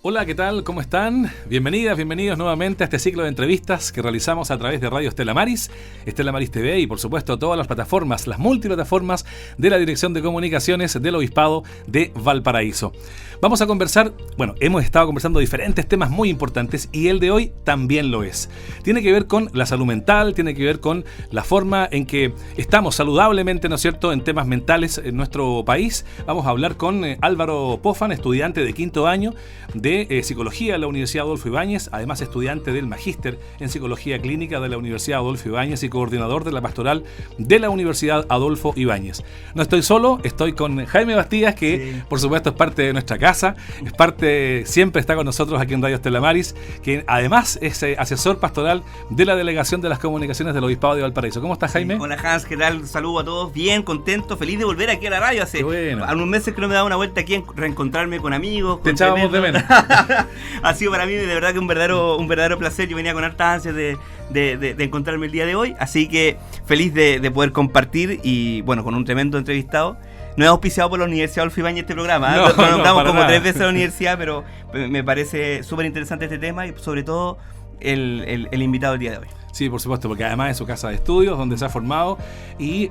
Hola, ¿qué tal? ¿Cómo están? Bienvenidas, bienvenidos nuevamente a este ciclo de entrevistas que realizamos a través de Radio Estela Maris, Estela Maris TV y por supuesto todas las plataformas, las multiplataformas de la Dirección de Comunicaciones del Obispado de Valparaíso. Vamos a conversar, hemos estado conversando diferentes temas muy importantes y el de hoy también lo es. Tiene que ver con la salud mental, tiene que ver con la forma en que estamos saludablemente, ¿no es cierto?, en temas mentales en nuestro país. Vamos a hablar con Álvaro Pofan, estudiante de quinto año de Psicología de la Universidad Adolfo Ibáñez, además estudiante del Magíster en Psicología Clínica de la Universidad Adolfo Ibáñez y coordinador de la Pastoral de la Universidad Adolfo Ibáñez. No estoy solo, estoy con Jaime Bastías, que por supuesto es parte de nuestra casa, es parte, siempre está con nosotros aquí en Radio Estela Maris, que además es asesor pastoral de la Delegación de las Comunicaciones del Obispado de Valparaíso. ¿Cómo estás, Jaime? Hola, Hans, ¿qué tal? Saludo a todos, bien, contento, feliz de volver aquí a la radio. Hace algunos meses que no me daba una vuelta aquí, reencontrarme con amigos. Te echábamos de menos. Ha sido para mí de verdad que un verdadero placer. Yo venía con hartas ansias de encontrarme el día de hoy, así que feliz de poder compartir y bueno, con un tremendo entrevistado. No es auspiciado por la Universidad Adolfo Ibáñez este programa, lo nombramos como 3 veces a la universidad, pero me parece súper interesante este tema y sobre todo el invitado del día de hoy. Sí, por supuesto, porque además es su casa de estudios donde se ha formado y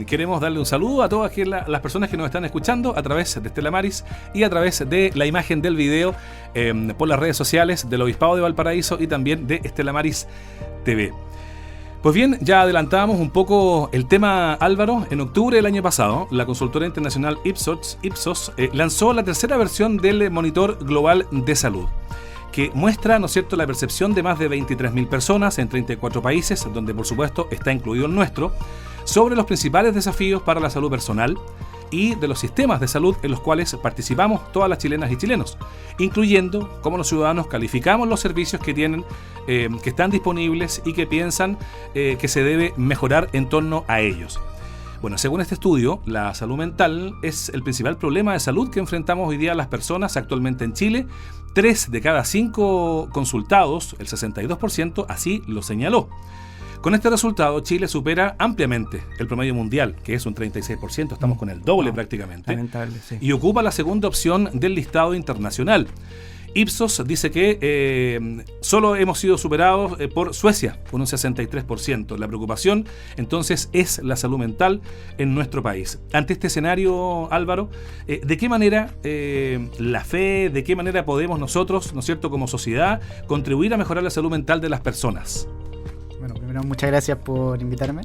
queremos darle un saludo a todas las personas que nos están escuchando a través de Estela Maris y a través de la imagen del video por las redes sociales del Obispado de Valparaíso y también de Estela Maris TV. Pues bien, ya adelantábamos un poco el tema, Álvaro. En octubre del año pasado, la consultora internacional Ipsos lanzó la tercera versión del Monitor Global de Salud, que muestra, ¿no es cierto?, la percepción de más de 23.000 personas en 34 países, donde por supuesto está incluido el nuestro, sobre los principales desafíos para la salud personal y de los sistemas de salud en los cuales participamos todas las chilenas y chilenos, incluyendo cómo los ciudadanos calificamos los servicios que tienen, que están disponibles y que piensan que se debe mejorar en torno a ellos. Bueno, según este estudio, la salud mental es el principal problema de salud que enfrentamos hoy día las personas actualmente en Chile. 3 de cada 5 consultados, el 62%, así lo señaló. Con este resultado, Chile supera ampliamente el promedio mundial, que es un 36%, estamos con el doble prácticamente, lamentable, sí. Y ocupa la segunda opción del listado internacional. Ipsos dice que solo hemos sido superados por Suecia, con un 63%. La preocupación, entonces, es la salud mental en nuestro país. Ante este escenario, Álvaro, ¿de qué manera la fe, de qué manera podemos nosotros, ¿no es cierto?, como sociedad, contribuir a mejorar la salud mental de las personas? Bueno, primero, muchas gracias por invitarme.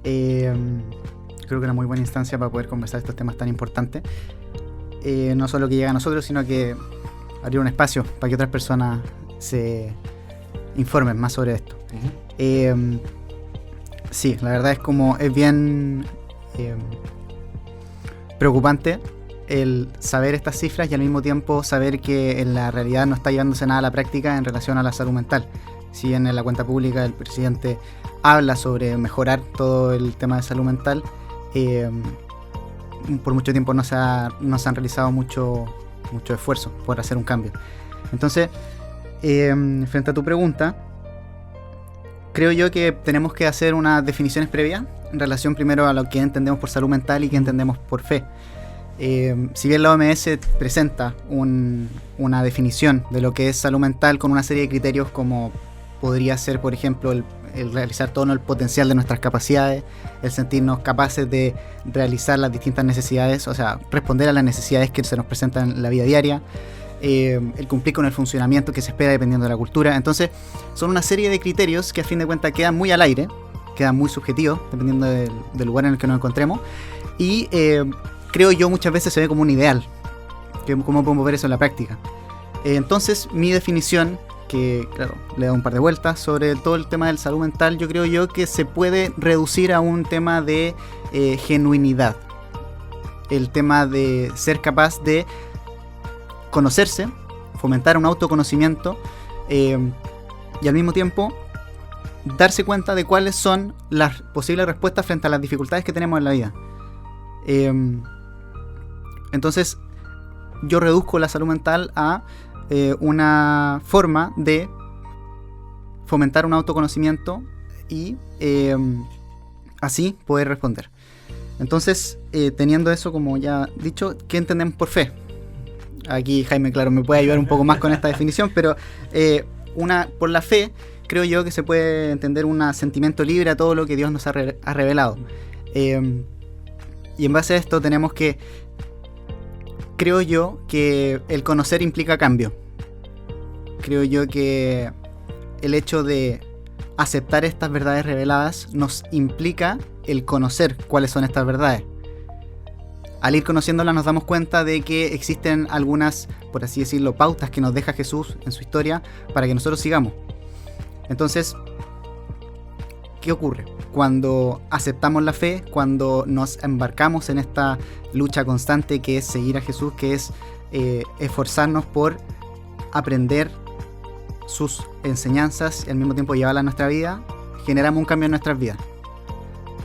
Creo que es una muy buena instancia para poder conversar estos temas tan importantes. No solo que llega a nosotros, sino que abrir un espacio para que otras personas se informen más sobre esto. Uh-huh. Sí, la verdad es bien preocupante el saber estas cifras y al mismo tiempo saber que en la realidad no está llevándose nada a la práctica en relación a la salud mental. Si bien en la cuenta pública el presidente habla sobre mejorar todo el tema de salud mental, por mucho tiempo no se han realizado mucho esfuerzo por hacer un cambio. Entonces, frente a tu pregunta, creo yo que tenemos que hacer unas definiciones previas en relación primero a lo que entendemos por salud mental y que entendemos por fe. Si bien la OMS presenta una definición de lo que es salud mental con una serie de criterios como podría ser, por ejemplo, el realizar todo el potencial de nuestras capacidades, el sentirnos capaces de realizar las distintas necesidades, o sea, responder a las necesidades que se nos presentan en la vida diaria, el cumplir con el funcionamiento que se espera dependiendo de la cultura. Entonces, son una serie de criterios que a fin de cuentas quedan muy al aire, quedan muy subjetivos, dependiendo del lugar en el que nos encontremos, y creo yo muchas veces se ve como un ideal, cómo podemos ver eso en la práctica. Entonces, mi definición, que claro, le da un par de vueltas sobre todo el tema de la salud mental, yo creo yo que se puede reducir a un tema de genuinidad. El tema de ser capaz de conocerse, fomentar un autoconocimiento y al mismo tiempo darse cuenta de cuáles son las posibles respuestas frente a las dificultades que tenemos en la vida. Entonces yo reduzco la salud mental a una forma de fomentar un autoconocimiento y así poder responder. Entonces, teniendo eso como ya dicho, ¿qué entendemos por fe? aquí Jaime, claro, me puede ayudar un poco más con esta definición, pero por la fe, creo yo que se puede entender un sentimiento libre a todo lo que Dios nos ha revelado. Y en base a esto tenemos que, creo yo, que el conocer implica cambio. Creo yo que el hecho de aceptar estas verdades reveladas nos implica el conocer cuáles son estas verdades. Al ir conociéndolas nos damos cuenta de que existen algunas, por así decirlo, pautas que nos deja Jesús en su historia para que nosotros sigamos. Entonces, ¿qué ocurre? Cuando aceptamos la fe, cuando nos embarcamos en esta lucha constante que es seguir a Jesús, que es esforzarnos por aprender sus enseñanzas y al mismo tiempo llevarlas a nuestra vida, generamos un cambio en nuestras vidas.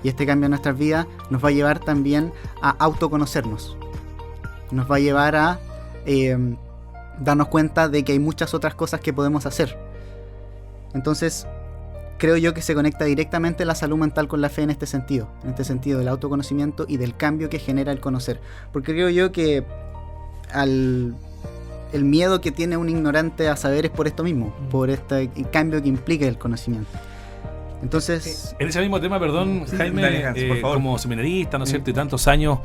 Y este cambio en nuestras vidas nos va a llevar también a autoconocernos. Nos va a llevar a darnos cuenta de que hay muchas otras cosas que podemos hacer. Entonces, creo yo que se conecta directamente la salud mental con la fe en este sentido del autoconocimiento y del cambio que genera el conocer. Porque creo yo que el miedo que tiene un ignorante a saber es por esto mismo, por este cambio que implica el conocimiento. Entonces, en ese mismo tema, perdón, sí, Jaime, dale, Hans, por favor. como seminarista, ¿no es cierto? Y tantos años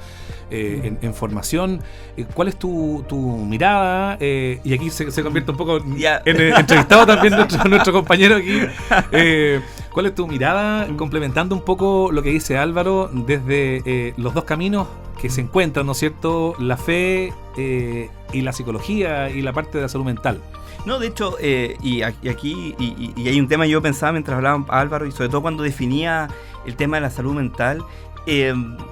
en formación, ¿cuál es tu mirada? Y aquí se convierte un poco en entrevistado también nuestro compañero aquí. ¿Cuál es tu mirada? Complementando un poco lo que dice Álvaro, desde los dos caminos que se encuentran, ¿no es cierto? La fe y la psicología y la parte de la salud mental. No, de hecho, y aquí hay un tema, yo pensaba mientras hablaba Álvaro, y sobre todo cuando definía el tema de la salud mental.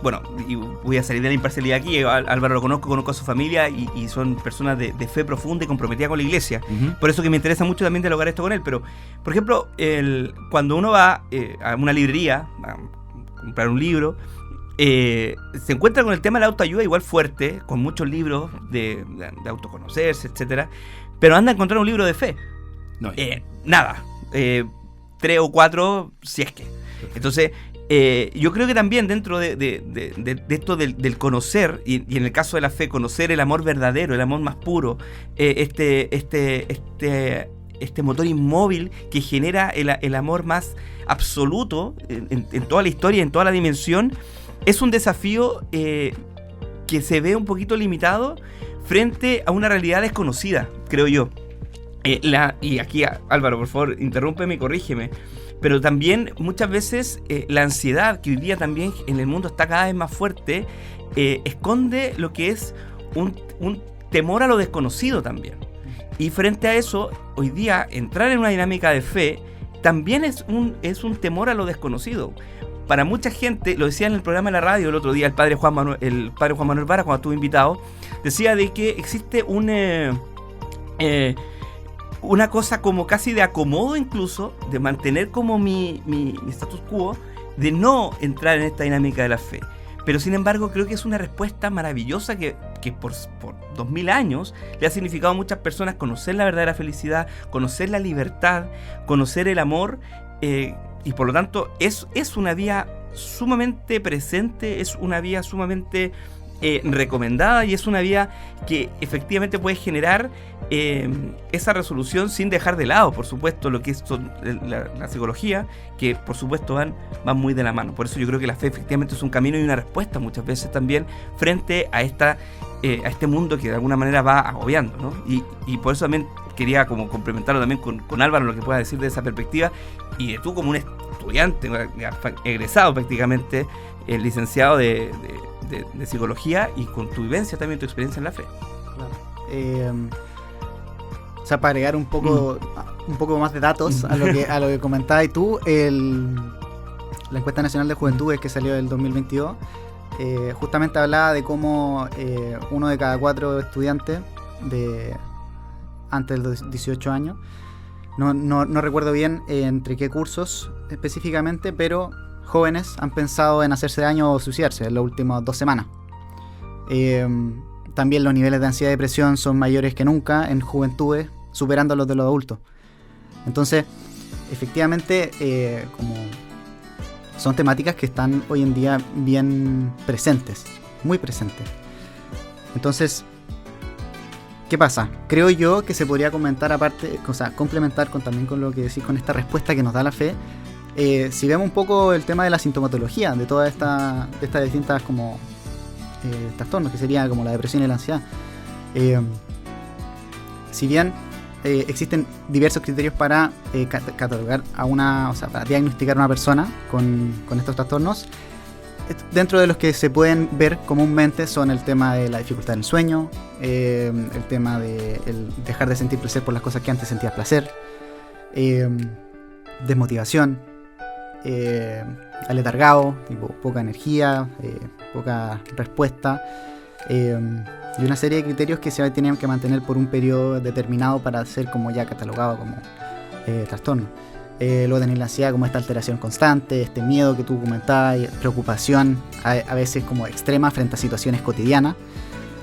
Bueno, y voy a salir de la imparcialidad aquí. Álvaro lo conozco a su familia y son personas de fe profunda y comprometida con la iglesia. Uh-huh. Por eso que me interesa mucho también dialogar esto con él. Pero, por ejemplo, cuando uno va a una librería a comprar un libro, se encuentra con el tema de la autoayuda igual fuerte, con muchos libros de autoconocerse, etcétera. Pero anda a encontrar un libro de fe. No, nada. 3 o 4, si es que. Entonces, yo creo que también dentro de esto del conocer, y en el caso de la fe, conocer el amor verdadero, el amor más puro, este motor inmóvil que genera el amor más absoluto en toda la historia, en toda la dimensión, es un desafío que se ve un poquito limitado frente a una realidad desconocida, creo yo. Y aquí, Álvaro, por favor, interrúmpeme y corrígeme. Pero también muchas veces la ansiedad que hoy día también en el mundo está cada vez más fuerte, esconde lo que es un temor a lo desconocido también. Y frente a eso, hoy día entrar en una dinámica de fe también es un temor a lo desconocido. Para mucha gente, lo decía en el programa de la radio el otro día el padre Juan Manuel Vara, cuando estuvo invitado, decía de que existe una cosa como casi de acomodo, incluso de mantener como mi status quo, de no entrar en esta dinámica de la fe. Pero sin embargo creo que es una respuesta maravillosa que por 2000 años le ha significado a muchas personas conocer la verdadera felicidad, conocer la libertad, conocer el amor, y por lo tanto es una vía sumamente presente, es una vía sumamente recomendada, y es una vía que efectivamente puede generar esa resolución sin dejar de lado, por supuesto, lo que es la psicología, que por supuesto van muy de la mano. Por eso yo creo que la fe efectivamente es un camino y una respuesta muchas veces también frente a este mundo que de alguna manera va agobiando, ¿no? Y por eso también quería como complementarlo también con Álvaro, lo que pueda decir de esa perspectiva, y de tú como un estudiante egresado prácticamente, licenciado de psicología, y con tu vivencia también, tu experiencia en la fe. Claro. O sea, para agregar un poco más de datos a lo que comentabas tú, la encuesta nacional de juventudes que salió del 2022 justamente hablaba de cómo 1 de cada 4 estudiantes antes de los 18 años, no recuerdo bien entre qué cursos específicamente, pero jóvenes han pensado en hacerse daño o suicidarse en las últimas 2 semanas. También los niveles de ansiedad y depresión son mayores que nunca en juventudes, superando los de los adultos. Entonces, efectivamente, como son temáticas que están hoy en día bien presentes, muy presentes. Entonces, ¿Qué pasa? Creo yo que se podría comentar aparte, o sea, complementar también con lo que decís, con esta respuesta que nos da la fe. Si vemos un poco el tema de la sintomatología, de todas estas distintas como trastornos, que sería como la depresión y la ansiedad. Si bien existen diversos criterios para catalogar para diagnosticar a una persona con estos trastornos, dentro de los que se pueden ver comúnmente son el tema de la dificultad en el sueño, el tema de dejar de sentir placer por las cosas que antes sentías placer, desmotivación, aletargado, tipo poca energía, poca respuesta, y una serie de criterios que se tienen que mantener por un periodo determinado para ser como ya catalogado como trastorno. Luego tenéis la ansiedad, como esta alteración constante, este miedo que tú comentabas, preocupación a veces como extrema frente a situaciones cotidianas.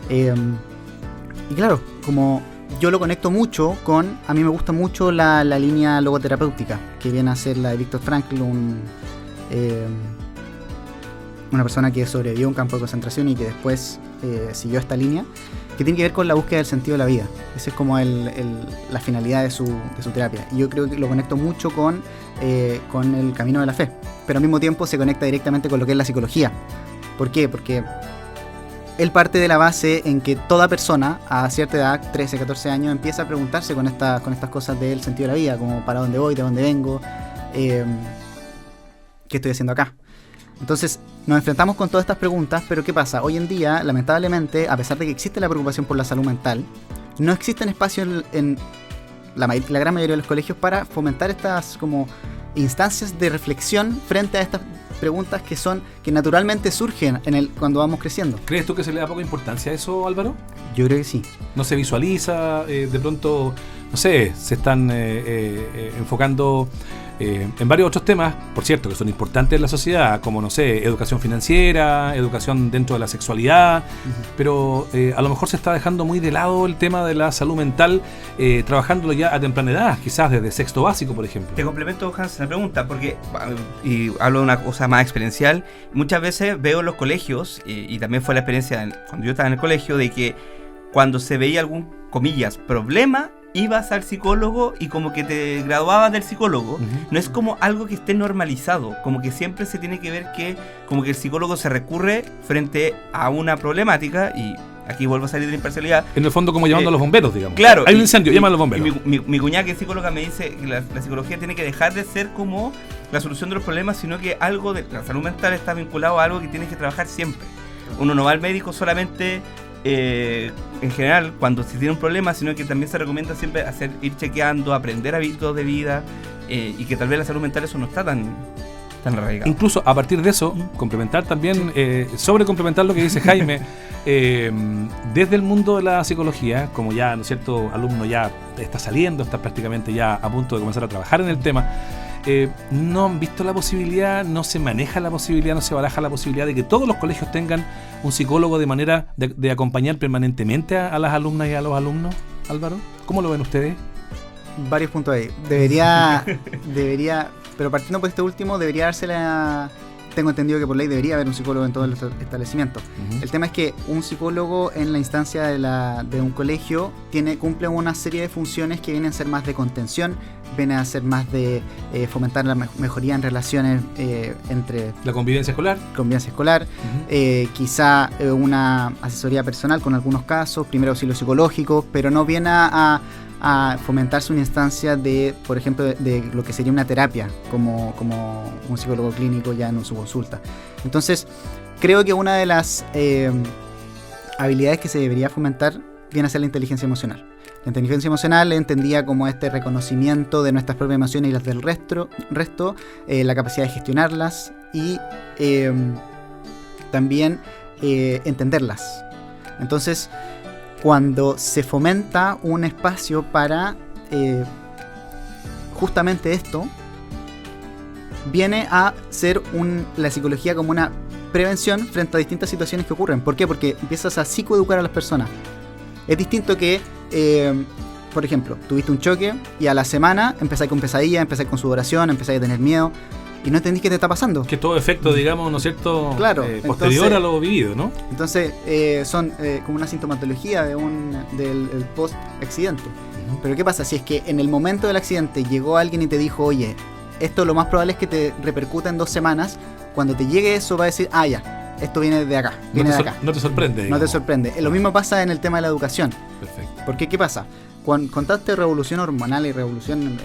Y claro, como yo lo conecto mucho con, a mí me gusta mucho la línea logoterapéutica, que viene a ser la de Viktor Frankl, una persona que sobrevivió a un campo de concentración y que después siguió esta línea, que tiene que ver con la búsqueda del sentido de la vida. Esa es como la finalidad de su terapia. Y yo creo que lo conecto mucho con el camino de la fe, pero al mismo tiempo se conecta directamente con lo que es la psicología. ¿Por qué? Porque él parte de la base en que toda persona a cierta edad, 13, 14 años, empieza a preguntarse con estas cosas del sentido de la vida, como para dónde voy, de dónde vengo, qué estoy haciendo acá. Entonces nos enfrentamos con todas estas preguntas, pero ¿qué pasa? Hoy en día, lamentablemente, a pesar de que existe la preocupación por la salud mental, no existen espacios en la gran mayoría de los colegios para fomentar estas como instancias de reflexión frente a estas preguntas que naturalmente surgen cuando vamos creciendo. ¿Crees tú que se le da poca importancia a eso, Álvaro? Yo creo que sí. ¿No se visualiza? De pronto, no sé, se están enfocando en varios otros temas, por cierto, que son importantes en la sociedad, como, no sé, educación financiera, educación dentro de la sexualidad, pero a lo mejor se está dejando muy de lado el tema de la salud mental, trabajándolo ya a temprana edad, quizás desde sexto básico, por ejemplo. Te complemento, Hans, la pregunta, porque, y hablo de una cosa más experiencial, muchas veces veo en los colegios, y también fue la experiencia cuando yo estaba en el colegio, de que cuando se veía algún, comillas, problema, ibas al psicólogo y como que te graduabas del psicólogo. No es como algo que esté normalizado, como que siempre se tiene que ver que como que el psicólogo se recurre frente a una problemática, y aquí vuelvo a salir de la imparcialidad. En el fondo, como llamando a los bomberos, digamos. Claro. Hay un incendio, llaman a los bomberos. Mi cuñada, que es psicóloga, me dice que la psicología tiene que dejar de ser como la solución de los problemas, sino que algo de la salud mental está vinculado a algo que tienes que trabajar siempre. Uno no va al médico solamente en general cuando se tiene un problema, sino que también se recomienda siempre ir chequeando, aprender hábitos de vida, y que tal vez la salud mental eso no está tan arraigado. Incluso a partir de eso, complementar también, sobre complementar lo que dice Jaime, desde el mundo de la psicología, como ya, ¿no es cierto?, alumno ya está saliendo, está prácticamente ya a punto de comenzar a trabajar en el tema, no han visto la posibilidad, no se maneja la posibilidad, no se baraja la posibilidad de que todos los colegios tengan un psicólogo de manera de acompañar permanentemente a las alumnas y a los alumnos. Álvaro, ¿cómo lo ven ustedes? Varios puntos ahí. Debería, pero partiendo por este último, debería dársela. Tengo entendido que por ley debería haber un psicólogo en todos los establecimientos. El tema es que un psicólogo en la instancia de un colegio cumple una serie de funciones que vienen a ser más de contención, vienen a ser más de fomentar la mejoría en relaciones entre... La convivencia escolar. Quizá una asesoría personal con algunos casos, primer auxilio psicológico, pero no viene a fomentarse una instancia de, por ejemplo, de lo que sería una terapia como un psicólogo clínico ya en su consulta. Entonces, creo que una de las habilidades que se debería fomentar viene a ser la inteligencia emocional. La inteligencia emocional entendía como este reconocimiento de nuestras propias emociones y las del resto, la capacidad de gestionarlas y también entenderlas. Entonces, cuando se fomenta un espacio para justamente esto, viene a ser la psicología como una prevención frente a distintas situaciones que ocurren. ¿Por qué? Porque empiezas a psicoeducar a las personas. Es distinto que, por ejemplo, tuviste un choque y a la semana empezáis con pesadillas, empezáis con sudoración, empezáis a tener miedo. y no entendís qué te está pasando. Que todo efecto, digamos, ¿no es cierto? Claro, posterior entonces, a lo vivido, ¿no? Entonces, son como una sintomatología del post-accidente. Pero ¿qué pasa? Si es que en el momento del accidente llegó alguien y te dijo, oye, esto lo más probable es que te repercuta en 2 semanas, cuando te llegue eso va a decir, ya, esto viene de acá, viene de acá. No te sorprende. No te sorprende. Lo mismo pasa en el tema de la educación. Perfecto. Porque ¿qué pasa? Con tanta revolución hormonal y revolución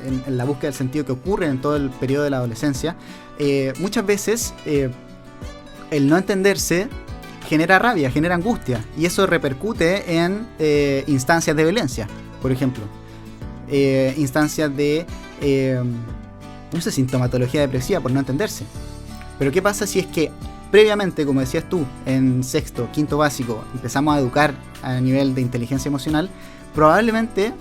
en la búsqueda del sentido que ocurre en todo el periodo de la adolescencia, muchas veces el no entenderse genera rabia, genera angustia, y eso repercute en instancias de violencia, por ejemplo. Instancias de sintomatología depresiva por no entenderse. Pero ¿qué pasa si es que previamente, como decías tú, en sexto, quinto básico, empezamos a educar a nivel de inteligencia emocional? Probablemente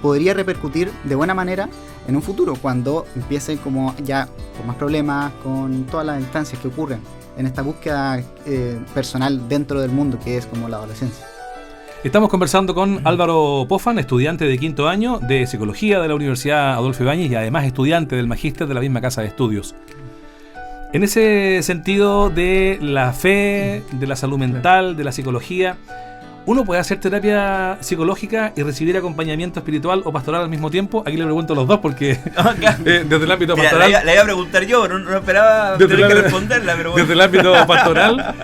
podría repercutir de buena manera en un futuro, cuando empiecen como ya con más problemas, con todas las instancias que ocurren en esta búsqueda personal dentro del mundo que es como la adolescencia. Estamos conversando con Álvaro Pofan, estudiante de quinto año de Psicología de la Universidad Adolfo Ibáñez y además estudiante del Magíster de la misma casa de estudios. En ese sentido de la fe, de la salud mental, de la psicología, ¿uno puede hacer terapia psicológica y recibir acompañamiento espiritual o pastoral al mismo tiempo? Aquí le pregunto a los dos porque desde el ámbito pastoral... La iba a preguntar yo, no esperaba tener que responderla, pero bueno. Desde el ámbito pastoral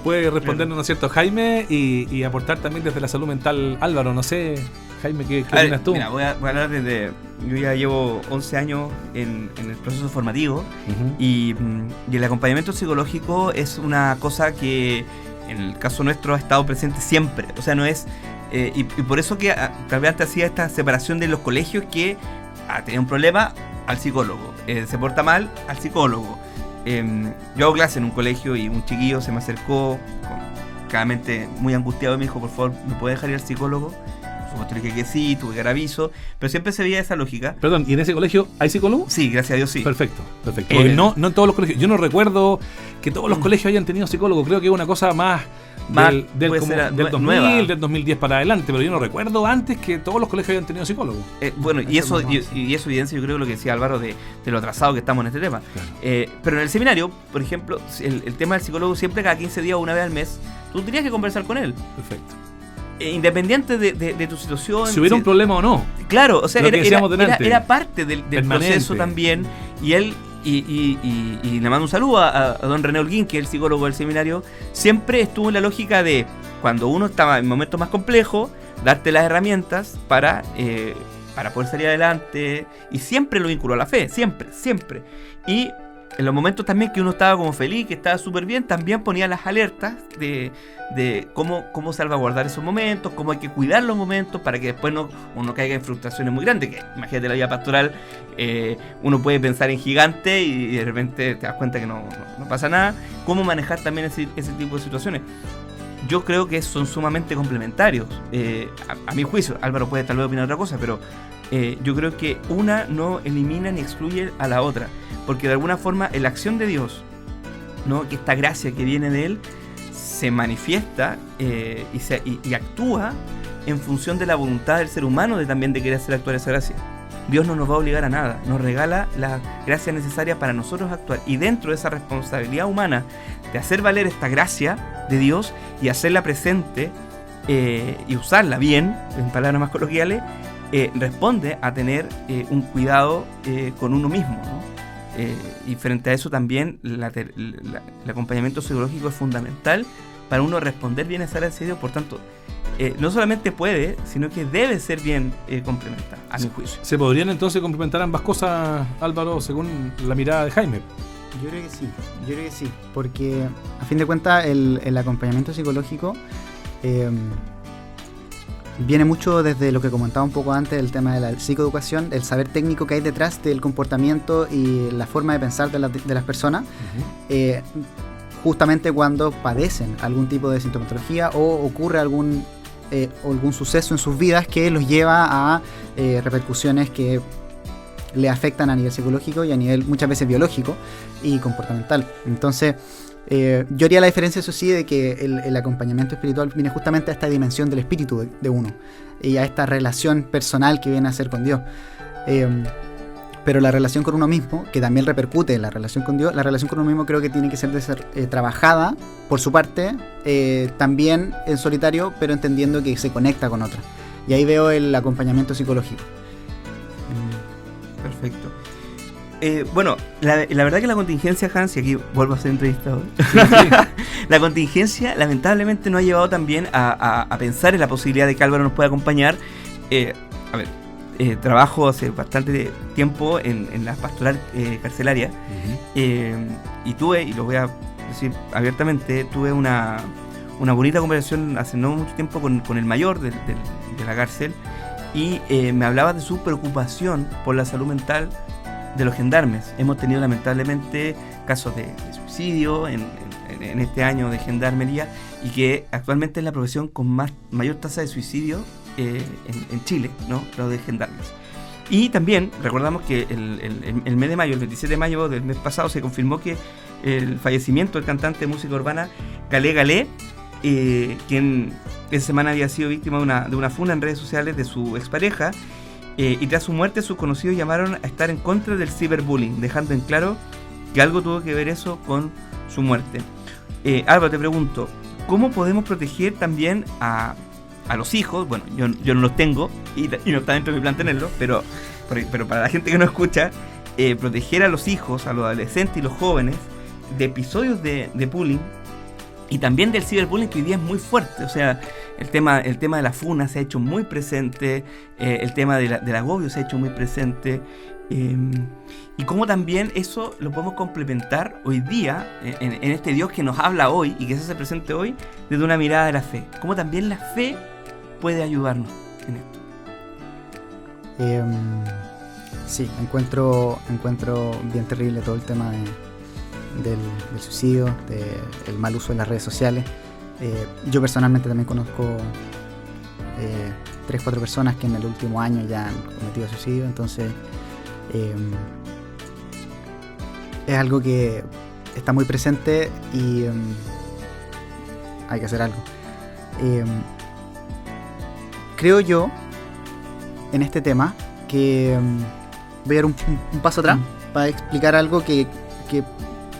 puede respondernos, ¿no es cierto, Jaime? Y aportar también desde la salud mental Álvaro. No sé, Jaime, ¿qué opinas tú? Mira, voy a hablar desde... Yo ya llevo 11 años en el proceso formativo, y el acompañamiento psicológico es una cosa que en el caso nuestro ha estado presente siempre. O sea, no es... y por eso que tal vez antes hacía esta separación de los colegios, que tenía un problema al psicólogo, se porta mal al psicólogo. Yo hago clase en un colegio y un chiquillo se me acercó claramente muy angustiado y me dijo, por favor, ¿me puede dejar ir al psicólogo? Por supuesto le dije que sí, tuve que dar aviso, pero siempre se veía esa lógica. Perdón, ¿y en ese colegio hay psicólogo? Sí, gracias a Dios sí. Perfecto. Porque no en todos los colegios. Yo no recuerdo que todos los colegios hayan tenido psicólogo. Creo que es una cosa más del 2000, del 2010 para adelante, pero yo no recuerdo antes que todos los colegios hayan tenido psicólogo. Bueno, y eso evidencia, yo creo, lo que decía Álvaro de lo atrasado que estamos en este tema. Claro. Pero en el seminario, por ejemplo, el tema del psicólogo, siempre cada 15 días o una vez al mes, tú tenías que conversar con él. Perfecto. Independiente de tu situación. Si hubiera un problema o no. Claro, o sea, era parte del proceso también. Y él, y le mando un saludo a don René Holguín, que es el psicólogo del seminario, siempre estuvo en la lógica de, cuando uno estaba en momentos más complejos, darte las herramientas para poder salir adelante. Y siempre lo vinculó a la fe, siempre. Y en los momentos también que uno estaba como feliz, que estaba súper bien, también ponía las alertas de cómo salvaguardar esos momentos, cómo hay que cuidar los momentos para que después uno caiga en frustraciones muy grandes. Que imagínate, la vida pastoral, uno puede pensar en gigante y de repente te das cuenta que no pasa nada. Cómo manejar también ese tipo de situaciones. Yo creo que son sumamente complementarios. A mi juicio, Álvaro puede tal vez opinar otra cosa, pero yo creo que una no elimina ni excluye a la otra. Porque de alguna forma la acción de Dios, ¿no?, que esta gracia que viene de Él, se manifiesta y actúa en función de la voluntad del ser humano de querer hacer actuar esa gracia. Dios no nos va a obligar a nada, nos regala la gracia necesaria para nosotros actuar. Y dentro de esa responsabilidad humana de hacer valer esta gracia de Dios y hacerla presente y usarla bien, en palabras más coloquiales, responde a tener un cuidado con uno mismo, ¿no? Y frente a eso también el acompañamiento psicológico es fundamental para uno responder bien a esa gracia de Dios. Por tanto, no solamente puede, sino que debe ser bien complementada, a mi juicio. ¿Se podrían entonces complementar ambas cosas, Álvaro, según la mirada de Jaime? Yo creo que sí, porque a fin de cuentas el acompañamiento psicológico viene mucho desde lo que comentaba un poco antes, el tema de la psicoeducación, el saber técnico que hay detrás del comportamiento y la forma de pensar de las personas, justamente cuando padecen algún tipo de sintomatología o ocurre algún suceso en sus vidas que los lleva a repercusiones que le afectan a nivel psicológico y a nivel muchas veces biológico y comportamental. Entonces, yo haría la diferencia, eso sí, de que el acompañamiento espiritual viene justamente a esta dimensión del espíritu de uno y a esta relación personal que viene a ser con Dios. pero la relación con uno mismo, que también repercute en la relación con Dios, la relación con uno mismo creo que tiene que ser trabajada por su parte, también en solitario, pero entendiendo que se conecta con otra. Y ahí veo el acompañamiento psicológico. Perfecto. Bueno, la verdad que la contingencia, Hans, y aquí vuelvo a ser entrevistado, la contingencia lamentablemente nos ha llevado también a pensar en la posibilidad de que Álvaro nos pueda acompañar. Trabajo hace bastante tiempo en la pastoral carcelaria, y tuve, y lo voy a decir abiertamente, tuve una bonita conversación hace no mucho tiempo con el mayor de la cárcel, y me hablaba de su preocupación por la salud mental de los gendarmes. Hemos tenido lamentablemente casos de suicidio en este año de gendarmería, y que actualmente es la profesión con mayor tasa de suicidio en Chile, ¿no? Lo de gendarmes. Y también recordamos que el mes de mayo, el 27 de mayo del mes pasado, se confirmó que el fallecimiento del cantante de música urbana Calé Galé, quien esa semana había sido víctima de una funa en redes sociales de su expareja, y tras su muerte sus conocidos llamaron a estar en contra del ciberbullying, dejando en claro que algo tuvo que ver eso con su muerte. Álvaro, te pregunto, ¿cómo podemos proteger también a los hijos? Bueno, yo no los tengo y no está dentro de mi plan tenerlos, pero para la gente que no escucha, proteger a los hijos, a los adolescentes y los jóvenes de episodios de bullying, y también del ciberbullying, que hoy día es muy fuerte. O sea, el tema de la funa se ha hecho muy presente, el tema del agobio se ha hecho muy presente, y cómo también eso lo podemos complementar hoy día en este Dios que nos habla hoy y que se hace presente hoy desde una mirada de la fe. Cómo también la fe puede ayudarnos en esto. Sí, encuentro bien terrible todo el tema del suicidio, del mal uso de las redes sociales. Yo personalmente también conozco 3-4 personas que en el último año ya han cometido suicidio, entonces es algo que está muy presente y hay que hacer algo. Creo yo en este tema que voy a dar un paso atrás para explicar algo que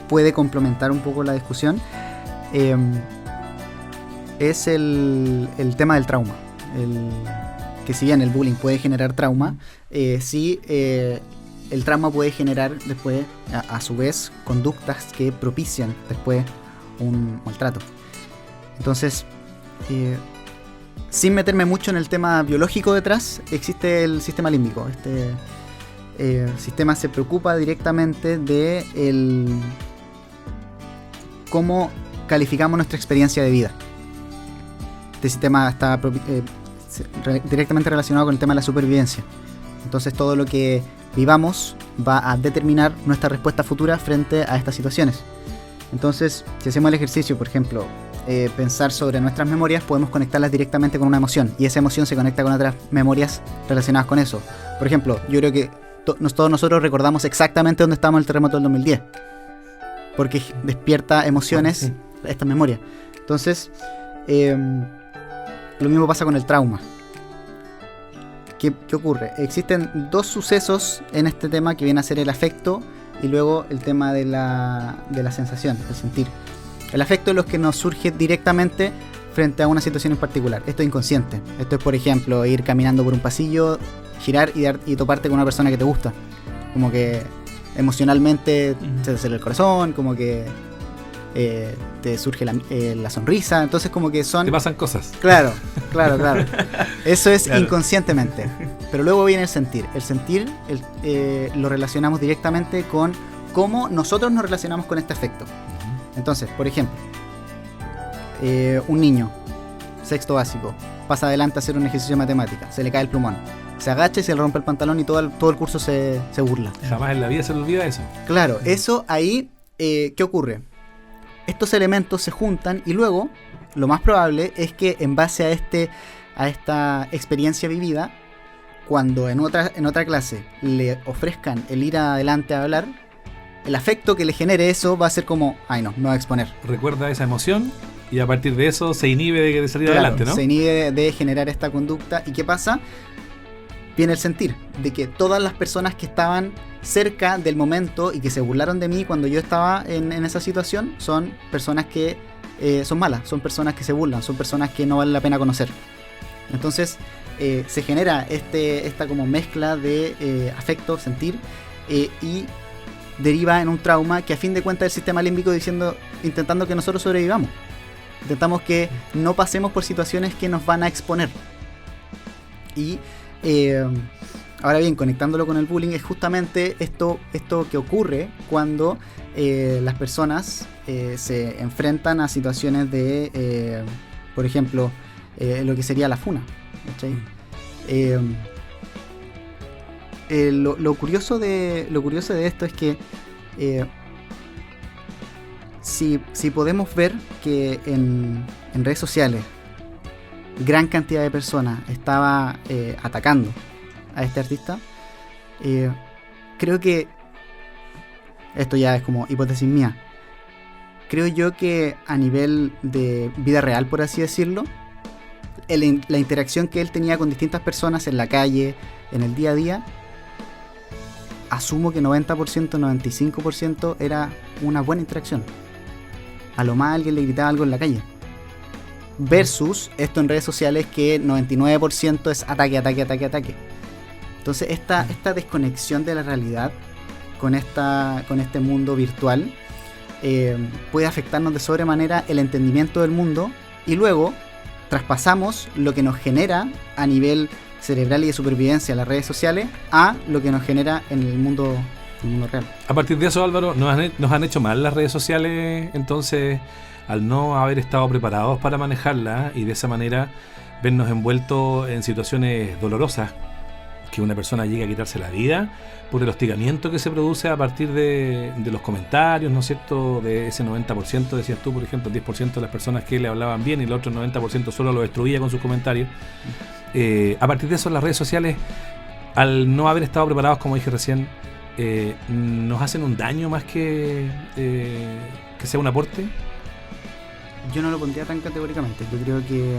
puede complementar un poco la discusión. Es el tema del trauma. Que si bien el bullying puede generar trauma, sí, el trauma puede generar después, a su vez, conductas que propician después un maltrato. Entonces, sin meterme mucho en el tema biológico detrás, existe el sistema límbico. Este sistema se preocupa directamente de cómo calificamos nuestra experiencia de vida. Este sistema está directamente relacionado con el tema de la supervivencia. Entonces todo lo que vivamos va a determinar nuestra respuesta futura frente a estas situaciones. Entonces, si hacemos el ejercicio, por ejemplo, pensar sobre nuestras memorias, podemos conectarlas directamente con una emoción, y esa emoción se conecta con otras memorias relacionadas con eso. Por ejemplo, yo creo que todos nosotros recordamos exactamente dónde estábamos en el terremoto del 2010, porque despierta emociones, esta memoria. Entonces, lo mismo pasa con el trauma. ¿Qué ocurre? Existen dos sucesos en este tema que viene a ser el afecto y luego el tema de la sensación, el sentir. El afecto es lo que nos surge directamente frente a una situación en particular. Esto es inconsciente. Esto es, por ejemplo, ir caminando por un pasillo, girar y toparte con una persona que te gusta. Como que emocionalmente se te acelera el corazón, como que te surge la sonrisa. Entonces como que son... Te pasan cosas. Claro. Eso es claro. Inconscientemente. Pero luego viene el sentir. El sentir lo relacionamos directamente con cómo nosotros nos relacionamos con este afecto. Entonces, por ejemplo, un niño, sexto básico, pasa adelante a hacer un ejercicio de matemática, se le cae el plumón, se agacha y se le rompe el pantalón y todo el curso se burla. Jamás en la vida se le olvida eso. Claro, eso ahí, ¿qué ocurre? Estos elementos se juntan y luego lo más probable es que en base a esta experiencia vivida, cuando en otra clase le ofrezcan el ir adelante a hablar, el afecto que le genere eso va a ser como, ay no, me voy a exponer. Recuerda esa emoción y a partir de eso se inhibe de salir adelante, ¿no? Se inhibe de generar esta conducta. ¿Y qué pasa? viene el sentir de que todas las personas que estaban cerca del momento y que se burlaron de mí cuando yo estaba en esa situación son personas que son malas, son personas que se burlan, son personas que no vale la pena conocer. Entonces se genera esta como mezcla de afecto, sentir, y deriva en un trauma que a fin de cuentas el sistema límbico intentando que nosotros sobrevivamos. Intentamos que no pasemos por situaciones que nos van a exponer. Y ahora bien, conectándolo con el bullying, es justamente esto que ocurre cuando las personas se enfrentan a situaciones de, por ejemplo, lo que sería la funa, ¿cachai? Lo curioso de esto es que si podemos ver que en redes sociales gran cantidad de personas estaba atacando a este artista, creo que esto ya es como hipótesis mía, creo yo que a nivel de vida real, por así decirlo, la interacción que él tenía con distintas personas en la calle, en el día a día, asumo que 90%, 95% era una buena interacción. A lo más alguien le gritaba algo en la calle. Versus esto en redes sociales que 99% es ataque. Entonces esta desconexión de la realidad con este mundo virtual puede afectarnos de sobremanera el entendimiento del mundo, y luego traspasamos lo que nos genera a nivel cerebral y de supervivencia en las redes sociales a lo que nos genera en el mundo real. A partir de eso, Álvaro, nos han hecho mal las redes sociales, entonces, al no haber estado preparados para manejarlas y de esa manera vernos envueltos en situaciones dolorosas, que una persona llegue a quitarse la vida por el hostigamiento que se produce a partir de los comentarios, ¿no es cierto?, de ese 90%, decías tú, por ejemplo, el 10% de las personas que le hablaban bien y el otro 90% solo lo destruía con sus comentarios. A partir de eso, las redes sociales, al no haber estado preparados, como dije recién, nos hacen un daño más que sea un aporte. Yo no lo pondría tan categóricamente. Yo creo que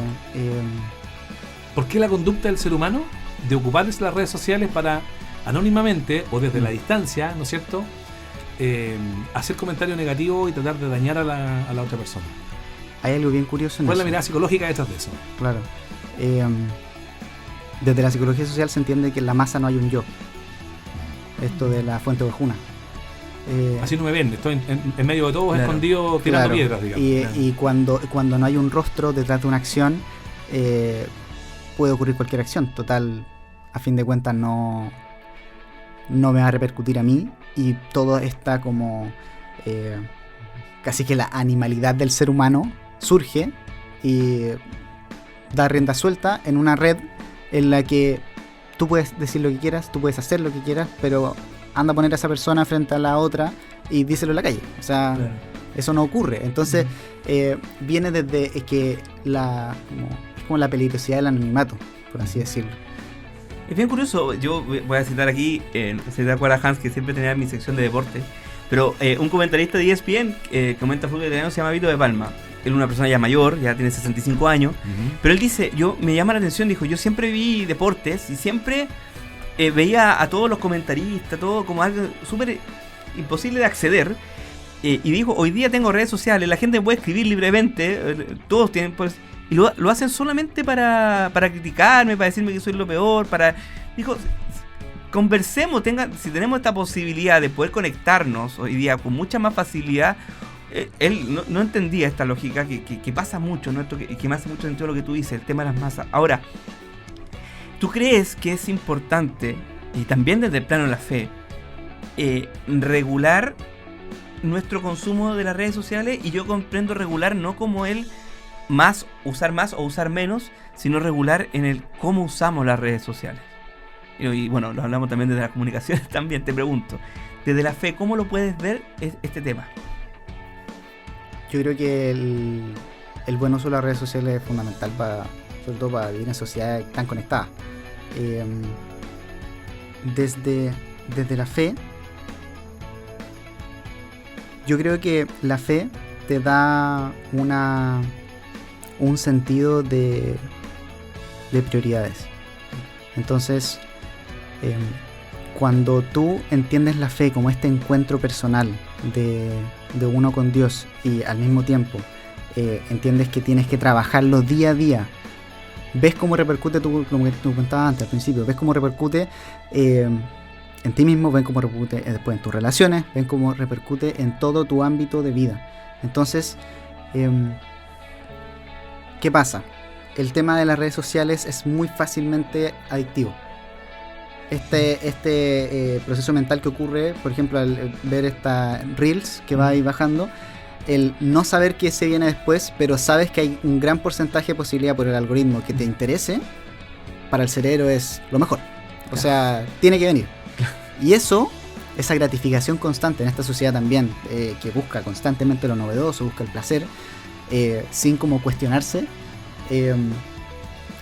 ¿por qué la conducta del ser humano de ocuparse las redes sociales para anónimamente o desde la distancia, ¿no es cierto?, hacer comentarios negativos y tratar de dañar a la otra persona? Hay algo bien curioso en ¿Cuál es eso. la mirada psicológica detrás de eso? Claro. Desde la psicología social se entiende que en la masa no hay un yo. Esto de la fuente ovejuna. Así no me ven, estoy en medio de todos, claro, escondido tirando piedras, digamos. Y cuando no hay un rostro detrás de una acción, puede ocurrir cualquier acción. Total, a fin de cuentas no me va a repercutir a mí, y todo está como casi que la animalidad del ser humano surge y da rienda suelta en una red en la que tú puedes decir lo que quieras, tú puedes hacer lo que quieras, pero anda a poner a esa persona frente a la otra y díselo en la calle. O sea, claro, eso no ocurre. Entonces viene desde que es como la peligrosidad del anonimato, por así decirlo. Es bien curioso. Yo voy a citar aquí, no sé si te acuerdas, Hans, que siempre tenía mi sección de deporte, pero un comentarista de ESPN comenta fútbol italiano, se llama Vito de Palma. Él es una persona ya mayor, ya tiene 65 años, pero él dice, me llama la atención, dijo, yo siempre vi deportes y siempre veía a todos los comentaristas, todo como algo súper imposible de acceder, y dijo, hoy día tengo redes sociales, la gente puede escribir libremente, todos tienen, pues, y lo hacen solamente para criticarme, para decirme que soy lo peor, dijo, conversemos, si tenemos esta posibilidad de poder conectarnos hoy día con mucha más facilidad. Él no entendía esta lógica que pasa mucho, ¿no? Que me hace mucho sentido lo que tú dices, el tema de las masas. Ahora, ¿tú crees que es importante, y también desde el plano de la fe, regular nuestro consumo de las redes sociales? Y yo comprendo regular no como usar más o usar menos, sino regular en el cómo usamos las redes sociales. Y bueno, lo hablamos también desde las comunicaciones también, te pregunto. Desde la fe, ¿cómo lo puedes ver este tema? Yo creo que el buen uso de las redes sociales es fundamental sobre todo para vivir en sociedades tan conectadas. Desde la fe, yo creo que la fe te da un sentido de prioridades. Entonces, Cuando tú entiendes la fe como este encuentro personal de uno con Dios y al mismo tiempo entiendes que tienes que trabajarlo día a día, ves cómo repercute lo que tú comentabas antes al principio, ves cómo repercute en ti mismo, ven cómo repercute después en tus relaciones, ven cómo repercute en todo tu ámbito de vida. Entonces, ¿qué pasa? El tema de las redes sociales es muy fácilmente adictivo. Este proceso mental que ocurre, por ejemplo, al ver esta Reels que va ahí bajando, el no saber qué se viene después, pero sabes que hay un gran porcentaje de posibilidad por el algoritmo que te interese, para el cerebro es lo mejor. O sea, tiene que venir. Y eso, esa gratificación constante en esta sociedad también, que busca constantemente lo novedoso, busca el placer, sin como cuestionarse,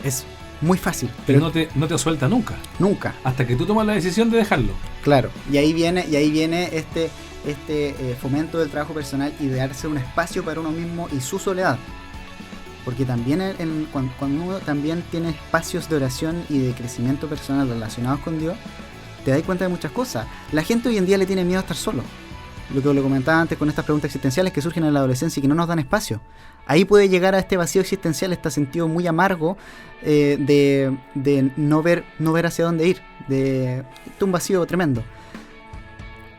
es muy fácil. Pero no te suelta nunca. Nunca. Hasta que tú tomas la decisión de dejarlo. Claro. Y ahí viene este fomento del trabajo personal y de darse un espacio para uno mismo y su soledad. Porque también cuando uno también tiene espacios de oración y de crecimiento personal relacionados con Dios, te das cuenta de muchas cosas. La gente hoy en día le tiene miedo a estar solo. Lo que le comentaba antes con estas preguntas existenciales que surgen en la adolescencia y que no nos dan espacio. Ahí puede llegar a este vacío existencial, este sentido muy amargo de no ver hacia dónde ir, de un vacío tremendo.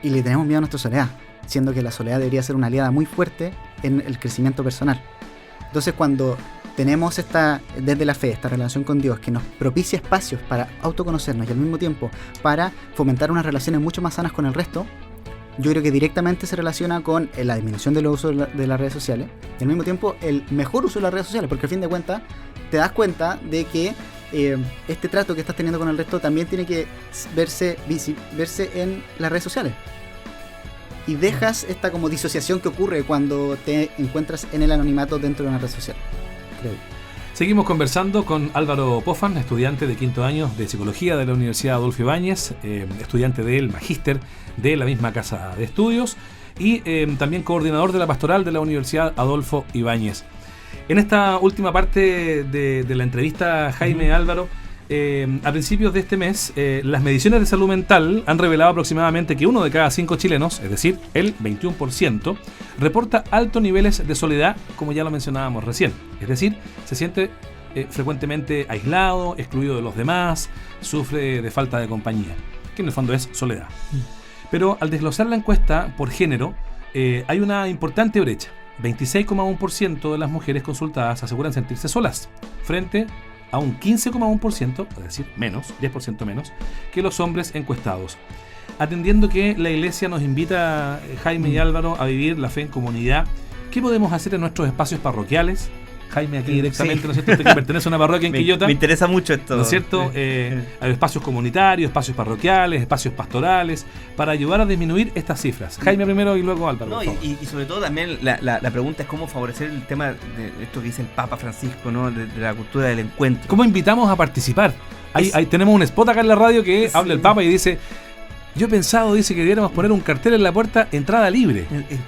Y le tenemos miedo a nuestra soledad, siendo que la soledad debería ser una aliada muy fuerte en el crecimiento personal. Entonces, cuando tenemos desde la fe, esta relación con Dios que nos propicia espacios para autoconocernos y al mismo tiempo para fomentar unas relaciones mucho más sanas con el resto, yo creo que directamente se relaciona con la disminución del uso de las redes sociales y al mismo tiempo el mejor uso de las redes sociales, porque al fin de cuentas te das cuenta de que este trato que estás teniendo con el resto también tiene que verse en las redes sociales. Y dejas esta como disociación que ocurre cuando te encuentras en el anonimato dentro de una red social, creo. Seguimos conversando con Álvaro Pofan, estudiante de quinto año de Psicología de la Universidad Adolfo Ibáñez, estudiante del Magíster de la misma casa de estudios y también coordinador de la pastoral de la Universidad Adolfo Ibáñez. En esta última parte de la entrevista, Jaime, Álvaro, a principios de este mes, las mediciones de salud mental han revelado aproximadamente que 1 de cada 5 chilenos, es decir, el 21%, reporta altos niveles de soledad, como ya lo mencionábamos recién. Es decir, se siente frecuentemente aislado, excluido de los demás, sufre de falta de compañía, que en el fondo es soledad. Pero al desglosar la encuesta por género, hay una importante brecha. 26,1% de las mujeres consultadas aseguran sentirse solas, frente a un 15,1%, es decir, menos, 10% menos, que los hombres encuestados. Atendiendo que la Iglesia nos invita, Jaime y Álvaro, a vivir la fe en comunidad, ¿qué podemos hacer en nuestros espacios parroquiales? Jaime, aquí directamente, sí. ¿No es cierto? Usted que pertenece a una parroquia en Quillota. Me interesa mucho esto. ¿No es cierto? Hay espacios comunitarios, espacios parroquiales, espacios pastorales, para ayudar a disminuir estas cifras. Jaime primero y luego Álvaro. No, y sobre todo también la pregunta es cómo favorecer el tema de esto que dice el Papa Francisco, ¿no? De la cultura del encuentro. ¿Cómo invitamos a participar? Ahí tenemos un spot acá en la radio que habla el Papa y dice... Yo he pensado, dice, que debiéramos poner un cartel en la puerta, entrada libre.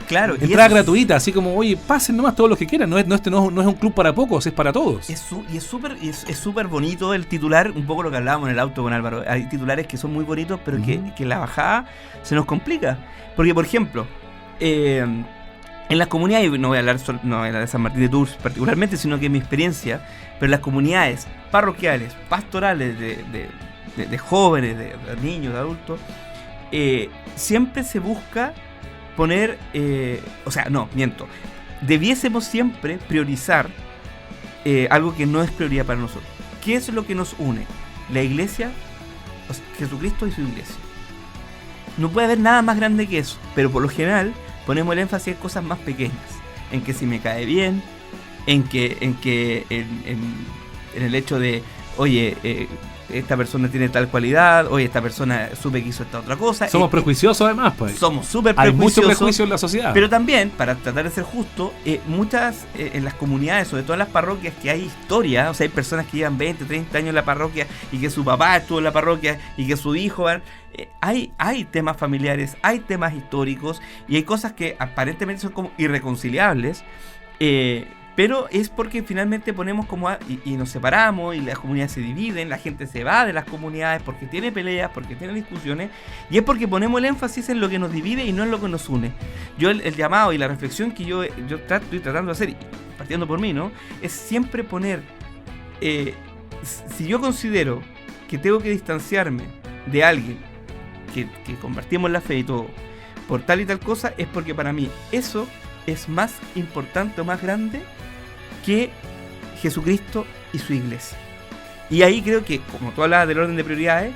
Claro. Entrada gratuita, así como, oye, pasen nomás todos los que quieran. No es un club para pocos, es para todos. Es súper bonito el titular, un poco lo que hablábamos en el auto con Álvaro. Hay titulares que son muy bonitos, pero que la bajada se nos complica. Porque, por ejemplo, en las comunidades, no voy a hablar de San Martín de Tours particularmente, sino que en mi experiencia, pero en las comunidades parroquiales, pastorales, de jóvenes, de niños, de adultos, siempre se busca poner, debiésemos siempre priorizar algo que no es prioridad para nosotros. ¿Qué es lo que nos une? La iglesia, Jesucristo y su iglesia. No puede haber nada más grande que eso, pero por lo general ponemos el énfasis en cosas más pequeñas, en que si me cae bien, en el hecho de, oye, esta persona tiene tal cualidad, oye, esta persona supe que hizo esta otra cosa. Somos prejuiciosos además, pues. Somos súper prejuiciosos. Hay mucho prejuicio en la sociedad. Pero también, para tratar de ser justo, muchas, en las comunidades, sobre todo en las parroquias, que hay historia, o sea, hay personas que llevan 20, 30 años en la parroquia y que su papá estuvo en la parroquia y que su hijo... hay temas familiares, hay temas históricos y hay cosas que aparentemente son como irreconciliables, pero es porque finalmente ponemos y nos separamos y las comunidades se dividen, la gente se va de las comunidades porque tiene peleas, porque tiene discusiones, y es porque ponemos el énfasis en lo que nos divide y no en lo que nos une. Yo el llamado y la reflexión que yo estoy tratando de hacer, partiendo por mí, ¿no? Es siempre poner, si yo considero que tengo que distanciarme de alguien que compartimos la fe y todo, por tal y tal cosa, es porque para mí eso es más importante o más grande que Jesucristo y su iglesia. Y ahí creo que, como tú hablabas del orden de prioridades,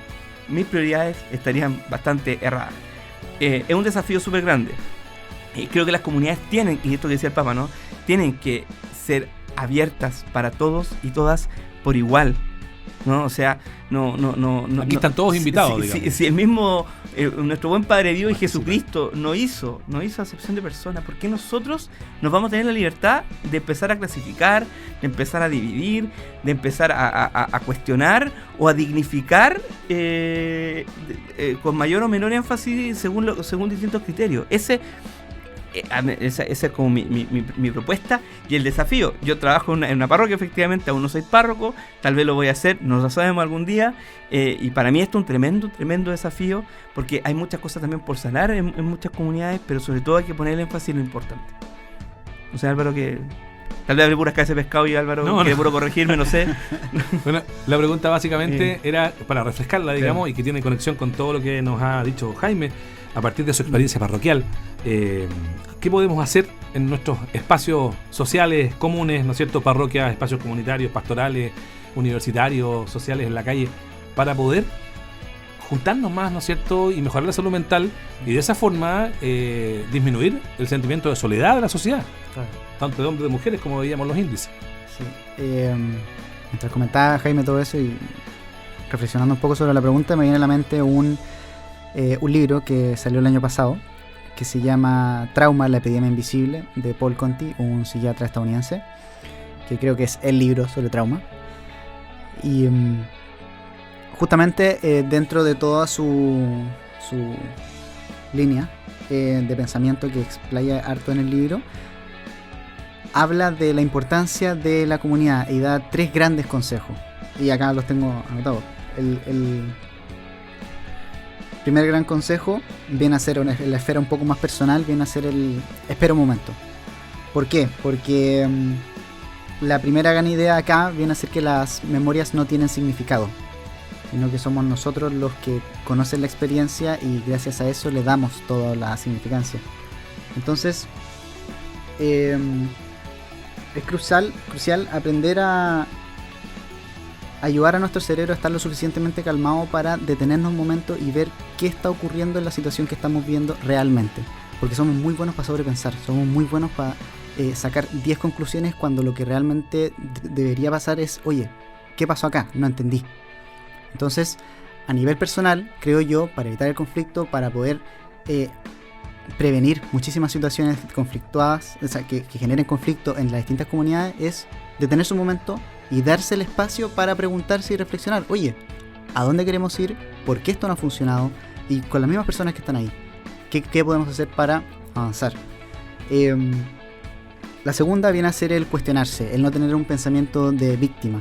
mis prioridades estarían bastante erradas. Es un desafío súper grande. Creo que las comunidades tienen, y esto que decía el Papa, ¿no? Tienen que ser abiertas para todos y todas por igual, ¿no? O sea, no. Aquí están todos invitados, digamos. Si el mismo, nuestro buen Padre Dios y Jesucristo no hizo acepción de personas, ¿por qué nosotros nos vamos a tener la libertad de empezar a clasificar, de empezar a dividir, de empezar a cuestionar o a dignificar con mayor o menor énfasis según distintos criterios? Esa es como mi propuesta y el desafío. Yo trabajo en una parroquia, efectivamente, aún no soy párroco, tal vez lo voy a hacer, no lo sabemos algún día, y para mí esto es un tremendo desafío, porque hay muchas cosas también por sanar en muchas comunidades, pero sobre todo hay que poner el énfasis en lo importante. O sea, Álvaro, que tal vez abre puras cabezas de pescado y Álvaro quiere puro corregirme, no sé. Bueno, la pregunta básicamente era para refrescarla, digamos, y que tiene conexión con todo lo que nos ha dicho Jaime a partir de su experiencia parroquial. ¿Qué podemos hacer en nuestros espacios sociales comunes, ¿no es cierto? Parroquias, espacios comunitarios, pastorales, universitarios, sociales en la calle, para poder juntarnos más, ¿no es cierto? Y mejorar la salud mental y de esa forma disminuir el sentimiento de soledad de la sociedad, claro, tanto de hombres y de mujeres como veíamos los índices. Sí. Mientras comentaba Jaime todo eso y reflexionando un poco sobre la pregunta, me viene a la mente un libro que salió el año pasado, que se llama Trauma, la epidemia invisible, de Paul Conti, un psiquiatra estadounidense, que creo que es el libro sobre trauma. Y justamente dentro de toda su línea de pensamiento que explaya harto en el libro, habla de la importancia de la comunidad y da 3 grandes consejos. Y acá los tengo anotados. El primer gran consejo viene a ser, en la esfera un poco más personal, viene a ser el espera un momento. ¿Por qué? Porque la primera gran idea acá viene a ser que las memorias no tienen significado, sino que somos nosotros los que conocen la experiencia y gracias a eso le damos toda la significancia. Entonces es crucial aprender a ayudar a nuestro cerebro a estar lo suficientemente calmado para detenernos un momento y ver qué está ocurriendo en la situación que estamos viendo realmente. Porque somos muy buenos para sobrepensar, somos muy buenos para sacar 10 conclusiones cuando lo que realmente debería pasar es, oye, ¿qué pasó acá? No entendí. Entonces, a nivel personal, creo yo, para evitar el conflicto, para poder prevenir muchísimas situaciones conflictuadas, o sea, que generen conflicto en las distintas comunidades, es detenerse un momento y darse el espacio para preguntarse y reflexionar, oye, ¿a dónde queremos ir? ¿Por qué esto no ha funcionado? Y con las mismas personas que están ahí, ¿qué podemos hacer para avanzar? La segunda viene a ser el cuestionarse, el no tener un pensamiento de víctima.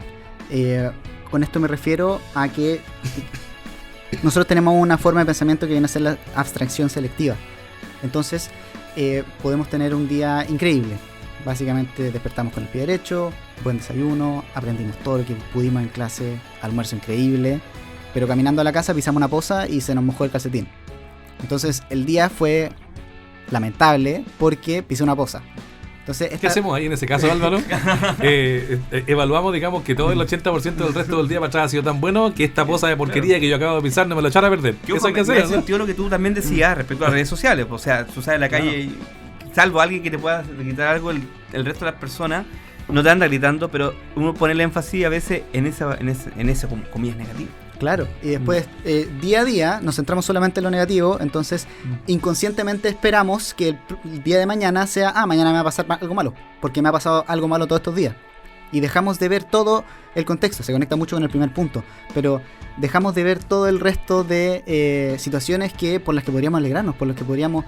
Con esto me refiero a que nosotros tenemos una forma de pensamiento que viene a ser la abstracción selectiva. Entonces, podemos tener un día increíble. Básicamente despertamos con el pie derecho, buen desayuno, aprendimos todo lo que pudimos en clase, almuerzo increíble, pero caminando a la casa pisamos una poza y se nos mojó el calcetín. Entonces el día fue lamentable porque pisé una poza. Entonces, ¿qué hacemos ahí en ese caso, Álvaro? Evaluamos, digamos, que todo el 80% del resto del día para atrás ha sido tan bueno que esta poza de porquería que yo acabo de pisar no me lo echara a perder. Eso hay que hacer, ¿no? Sentido lo que tú también decías respecto a las redes sociales. O sea, tú sabes en la calle, y, salvo alguien que te pueda quitar algo, el resto de las personas no te anda gritando, pero uno pone el énfasis a veces en esa comillas negativa. Claro, y después día a día nos centramos solamente en lo negativo, entonces inconscientemente esperamos que el día de mañana sea, mañana me va a pasar algo malo, porque me ha pasado algo malo todos estos días. Y dejamos de ver todo el contexto, se conecta mucho con el primer punto, pero dejamos de ver todo el resto de situaciones por las que podríamos alegrarnos, por las que podríamos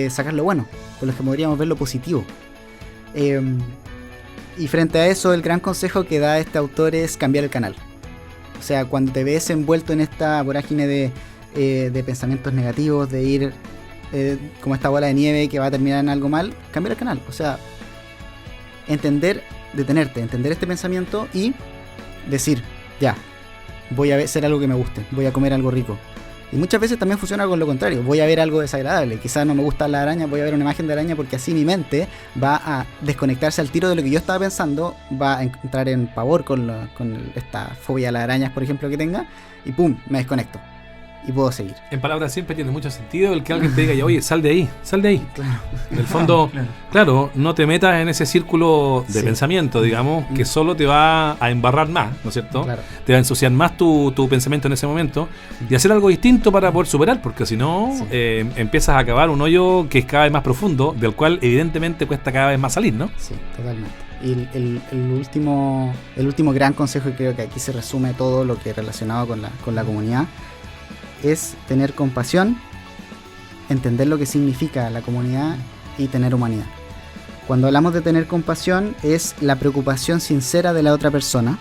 sacar lo bueno, por las que podríamos ver lo positivo. Y frente a eso, el gran consejo que da este autor es cambiar el canal. O sea, cuando te ves envuelto en esta vorágine de pensamientos negativos, de ir como esta bola de nieve que va a terminar en algo mal, cambiar el canal. O sea, detenerte, entender este pensamiento y decir, ya, voy a hacer algo que me guste, voy a comer algo rico. Y muchas veces también funciona con lo contrario, voy a ver algo desagradable, quizás no me gustan las arañas, voy a ver una imagen de araña porque así mi mente va a desconectarse al tiro de lo que yo estaba pensando, va a entrar en pavor con esta fobia a las arañas, por ejemplo, que tenga, y pum, me desconecto. Y puedo seguir. En palabras siempre tiene mucho sentido el que alguien te diga, oye, sal de ahí. Claro. En el fondo, claro, no te metas en ese círculo de pensamiento, digamos, que solo te va a embarrar más, ¿no es cierto? Claro. Te va a ensuciar más tu pensamiento en ese momento y hacer algo distinto para poder superar, porque si no, empiezas a cavar un hoyo que es cada vez más profundo, del cual evidentemente cuesta cada vez más salir, ¿no? Sí, totalmente. Y el último gran consejo, y creo que aquí se resume todo lo que es relacionado con la comunidad, es tener compasión, entender lo que significa la comunidad y tener humanidad. Cuando hablamos de tener compasión, es la preocupación sincera de la otra persona,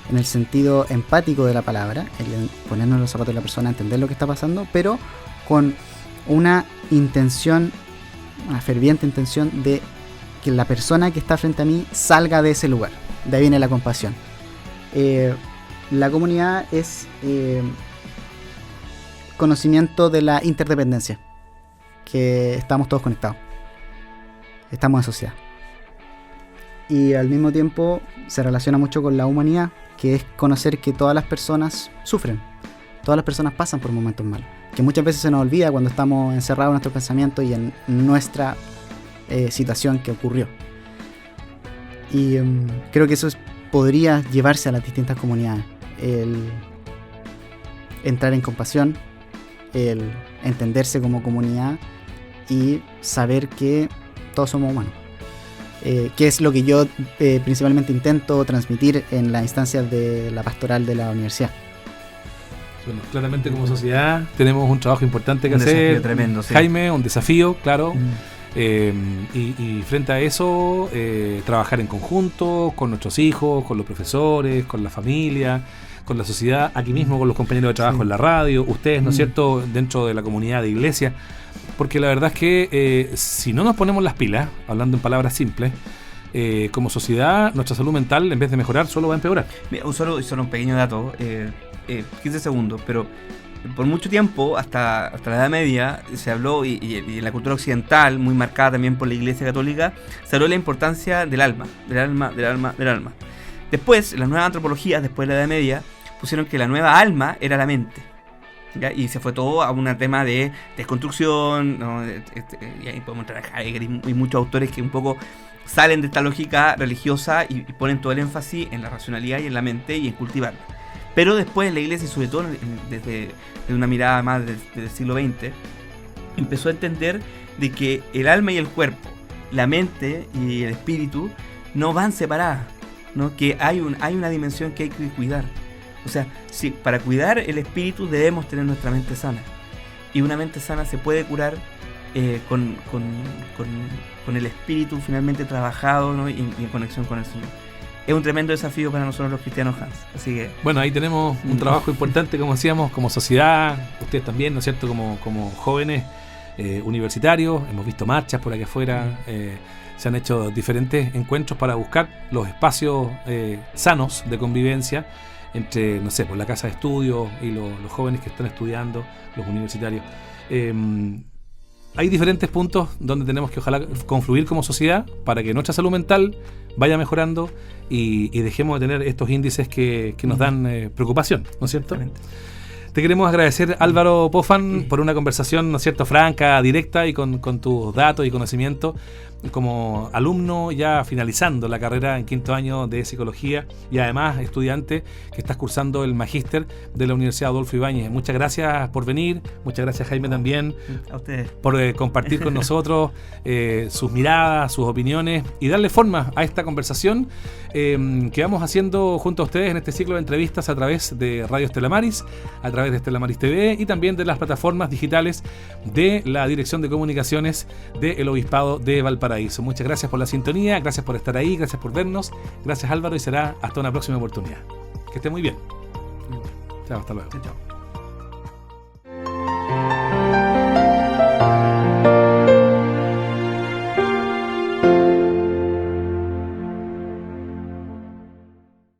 en el sentido empático de la palabra, el ponernos en los zapatos de la persona, entender lo que está pasando, pero con una intención, una ferviente intención de que la persona que está frente a mí salga de ese lugar. De ahí viene la compasión. La comunidad es conocimiento de la interdependencia, que estamos todos conectados, estamos en sociedad, y al mismo tiempo se relaciona mucho con la humanidad, que es conocer que todas las personas sufren, todas las personas pasan por momentos malos, que muchas veces se nos olvida cuando estamos encerrados en nuestros pensamientos y en nuestra situación que ocurrió. Y creo que eso podría llevarse a las distintas comunidades, el entrar en compasión, el entenderse como comunidad y saber que todos somos humanos, que es lo que yo principalmente intento transmitir en las instancias de la pastoral de la universidad. Bueno, claramente como sociedad tenemos un trabajo importante que hacer, desafío tremendo, sí. Jaime, un desafío, claro. Y frente a eso, trabajar en conjunto con nuestros hijos, con los profesores, con la familia, con la sociedad, aquí mismo con los compañeros de trabajo en la radio, ustedes, ¿no es cierto?, dentro de la comunidad de iglesia, porque la verdad es que si no nos ponemos las pilas, hablando en palabras simples, como sociedad, nuestra salud mental, en vez de mejorar, solo va a empeorar. Mira, solo un pequeño dato, 15 segundos, pero por mucho tiempo, hasta la Edad Media, se habló, y en la cultura occidental, muy marcada también por la Iglesia Católica, se habló de la importancia del alma. Después, las nuevas antropologías, después de la Edad Media, pusieron que la nueva alma era la mente, ¿ya? Y se fue todo a un tema de desconstrucción, ¿no? Y ahí podemos entrar a Heidegger y muchos autores que un poco salen de esta lógica religiosa y ponen todo el énfasis en la racionalidad y en la mente y en cultivarla. Pero después la Iglesia, y sobre todo desde una mirada más del siglo XX, empezó a entender de que el alma y el cuerpo, la mente y el espíritu no van separadas, ¿no? Que hay una dimensión que hay que cuidar. O sea, si para cuidar el espíritu debemos tener nuestra mente sana. Y una mente sana se puede curar con el espíritu finalmente trabajado, ¿no? y en conexión con el Señor. Es un tremendo desafío para nosotros los cristianos, Hans. Así que bueno, ahí tenemos un trabajo importante, como decíamos, como sociedad, ustedes también, ¿no es cierto?, como jóvenes universitarios, hemos visto marchas por aquí afuera, se han hecho diferentes encuentros para buscar los espacios sanos de convivencia entre, no sé, por la casa de estudios y los jóvenes que están estudiando, los universitarios. Hay diferentes puntos donde tenemos que ojalá confluir como sociedad para que nuestra salud mental vaya mejorando y dejemos de tener estos índices que nos dan preocupación, ¿no es cierto? Te queremos agradecer, Álvaro Pofan, por una conversación, ¿no es cierto?, franca, directa y con tus datos y conocimientos como alumno ya finalizando la carrera en 5º año de psicología y además estudiante que estás cursando el magíster de la Universidad Adolfo Ibáñez. Muchas gracias por venir, muchas gracias, Jaime, también a ustedes por compartir con nosotros sus miradas, sus opiniones y darle forma a esta conversación que vamos haciendo junto a ustedes en este ciclo de entrevistas a través de Radio Estela Maris, a través de Estela Maris TV y también de las plataformas digitales de la Dirección de Comunicaciones del Obispado de Valparaíso. Valparaíso. Muchas gracias por la sintonía, gracias por estar ahí, gracias por vernos. Gracias Álvaro y será hasta una próxima oportunidad. Que esté muy bien. Chao, hasta luego. Chao.